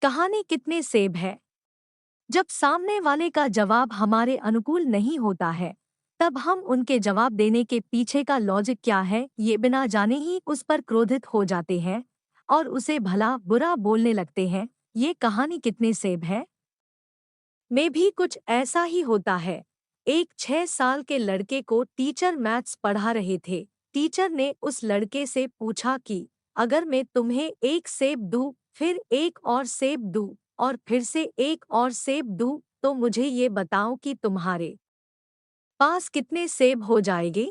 कहानी कितने सेब है। जब सामने वाले का जवाब हमारे अनुकूल नहीं होता है, तब हम उनके जवाब देने के पीछे का लॉजिक क्या है ये बिना जाने ही उस पर क्रोधित हो जाते हैं और उसे भला बुरा बोलने लगते हैं। ये कहानी कितने सेब है में भी कुछ ऐसा ही होता है। एक 6 साल के लड़के को टीचर मैथ्स पढ़ा रहे थे। टीचर ने उस लड़के से पूछा कि अगर मैं तुम्हें एक सेब दूं, फिर एक और सेब दूं और फिर से एक और सेब दूं, तो मुझे ये बताओ कि तुम्हारे पास कितने सेब हो जाएंगे।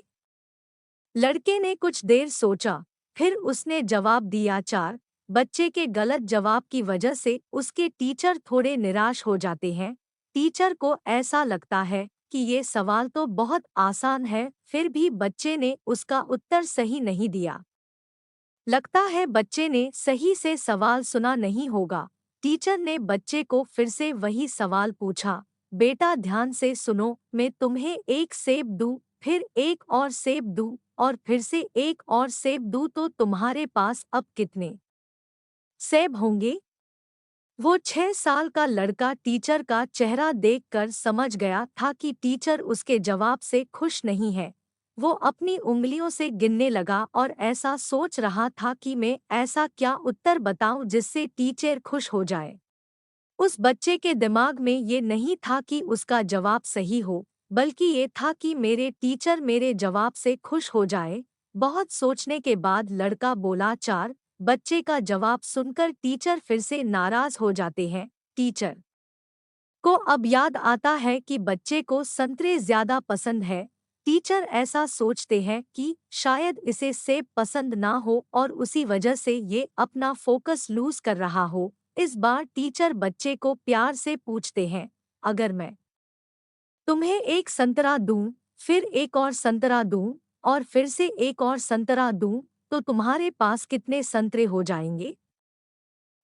लड़के ने कुछ देर सोचा, फिर उसने जवाब दिया 4। बच्चे के गलत जवाब की वजह से उसके टीचर थोड़े निराश हो जाते हैं। टीचर को ऐसा लगता है कि ये सवाल तो बहुत आसान है, फिर भी बच्चे ने उसका उत्तर सही नहीं दिया। लगता है बच्चे ने सही से सवाल सुना नहीं होगा। टीचर ने बच्चे को फिर से वही सवाल पूछा, बेटा ध्यान से सुनो, मैं तुम्हें एक सेब दूं, फिर एक और सेब दूं और फिर से एक और सेब दूं, तो तुम्हारे पास अब कितने सेब होंगे। वो 6 साल का लड़का टीचर का चेहरा देखकर समझ गया था कि टीचर उसके जवाब से खुश नहीं है। वो अपनी उंगलियों से गिनने लगा और ऐसा सोच रहा था कि मैं ऐसा क्या उत्तर बताऊं जिससे टीचर खुश हो जाए। उस बच्चे के दिमाग में ये नहीं था कि उसका जवाब सही हो, बल्कि ये था कि मेरे टीचर मेरे जवाब से खुश हो जाए। बहुत सोचने के बाद लड़का बोला 4। बच्चे का जवाब सुनकर टीचर फिर से नाराज हो जाते हैं। टीचर को अब याद आता है कि बच्चे को संतरे ज्यादा पसंद है। टीचर ऐसा सोचते हैं कि शायद इसे सेब पसंद ना हो और उसी वजह से ये अपना फोकस लूज कर रहा हो। इस बार टीचर बच्चे को प्यार से पूछते हैं, अगर मैं तुम्हें एक संतरा दूं, फिर एक और संतरा दूं और फिर से एक और संतरा दूं, तो तुम्हारे पास कितने संतरे हो जाएंगे।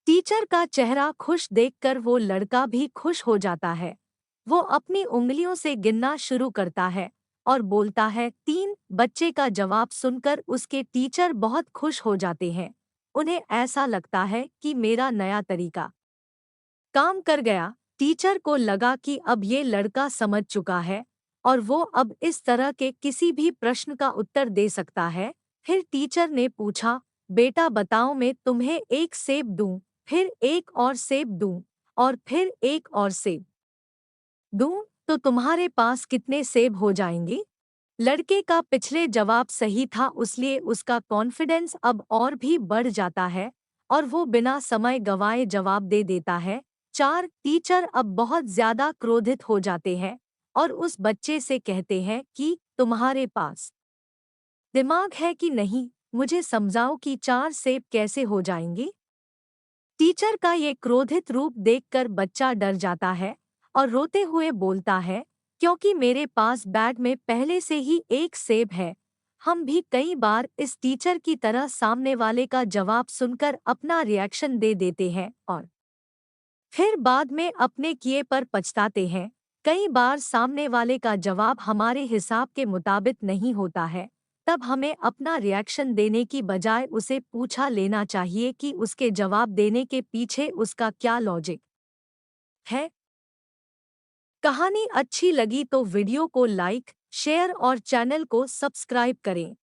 टीचर का चेहरा खुश देखकर वो लड़का भी खुश हो जाता है। वो अपनी उंगलियों से गिनना शुरू करता है और बोलता है 3। बच्चे का जवाब सुनकर उसके टीचर बहुत खुश हो जाते हैं। उन्हें ऐसा लगता है कि मेरा नया तरीका काम कर गया। टीचर को लगा कि अब ये लड़का समझ चुका है और वो अब इस तरह के किसी भी प्रश्न का उत्तर दे सकता है। फिर टीचर ने पूछा, बेटा बताओ, मैं तुम्हें एक सेब दूं, फिर एक और सेब दूं और फिर एक और सेब दूं, तो तुम्हारे पास कितने सेब हो जाएंगे। लड़के का पिछले जवाब सही था, इसलिए उसका कॉन्फिडेंस अब और भी बढ़ जाता है और वो बिना समय गंवाए जवाब दे देता है। 4। टीचर अब बहुत ज्यादा क्रोधित हो जाते हैं और उस बच्चे से कहते हैं कि तुम्हारे पास दिमाग है कि नहीं, मुझे समझाओ कि 4 सेब कैसे हो जाएंगे। टीचर का ये क्रोधित रूप देखकर बच्चा डर जाता है और रोते हुए बोलता है, क्योंकि मेरे पास बैग में पहले से ही एक सेब है। हम भी कई बार इस टीचर की तरह सामने वाले का जवाब सुनकर अपना रिएक्शन दे देते हैं और फिर बाद में अपने किए पर पछताते हैं। कई बार सामने वाले का जवाब हमारे हिसाब के मुताबिक नहीं होता है, तब हमें अपना रिएक्शन देने की बजाय उसे पूछा लेना चाहिए कि उसके जवाब देने के पीछे उसका क्या लॉजिक है। कहानी अच्छी लगी तो वीडियो को लाइक, शेयर और चैनल को सब्सक्राइब करें।